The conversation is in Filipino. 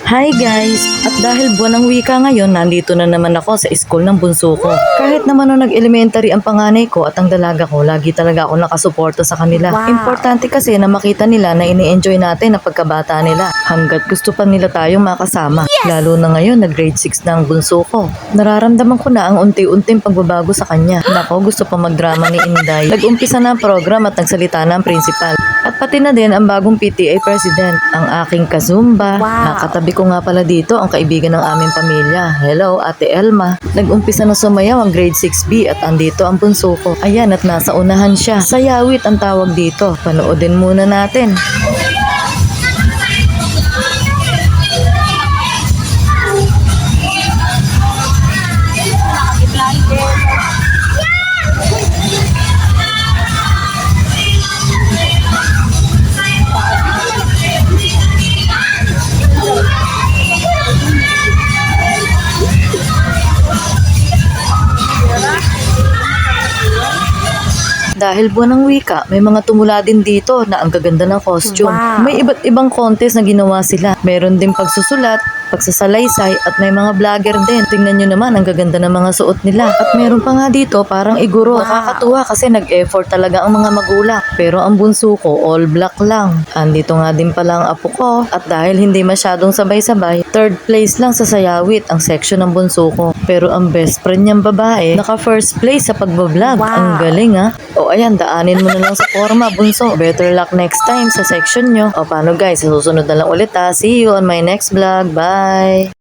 Hi guys! At dahil buwan ng wika ngayon, nandito na naman ako sa school ng bunso ko. Kahit naman nung nag-elementary ang panganay ko at ang dalaga ko, lagi talaga ako nakasuporta sa kanila. Wow. Importante kasi na makita nila na ini-enjoy natin ang pagkabata nila hanggat gusto pa nila tayong makasama. Lalo na ngayon na grade 6 na ang bunso ko. Nararamdaman ko na ang unti-unting pagbabago sa kanya. Nako, gusto pa magdrama ni Inday. Nag-umpisa na ang program at nagsalita na ang principal. At pati na din ang bagong PTA president, ang aking kazumba. Wow. Nakatabi ko nga pala dito ang kaibigan ng aming pamilya. Hello, Ate Elma. Nag-umpisa na sumayaw ang grade 6B at andito ang bunso ko. Ayan, at nasa unahan siya. Sayawit ang tawag dito. Panoodin muna natin. Dahil buwan ng wika, may mga tumula din dito na ang gaganda ng costume. Wow. May iba't ibang contest na ginawa sila. Meron din pagsusulat, pagsasalaysay at may mga vlogger din. Tingnan nyo naman ang gaganda ng mga suot nila. At meron pa nga dito parang iguro. Wow. Nakakatuwa kasi nag-effort talaga ang mga magulang. Pero ang bunso ko all black lang. Andito nga din pala ang apo ko. At dahil hindi masyadong sabay-sabay, third place lang sa sayawit ang section ng bunso ko. Pero ang best friend niyang babae, naka first place sa pagbablog. Wow. Ang galing ha. O ayan, daanin mo na lang sa forma, bunso. Better luck next time sa section nyo. O paano guys, susunod na lang ulit ha. See you on my next vlog. Bye!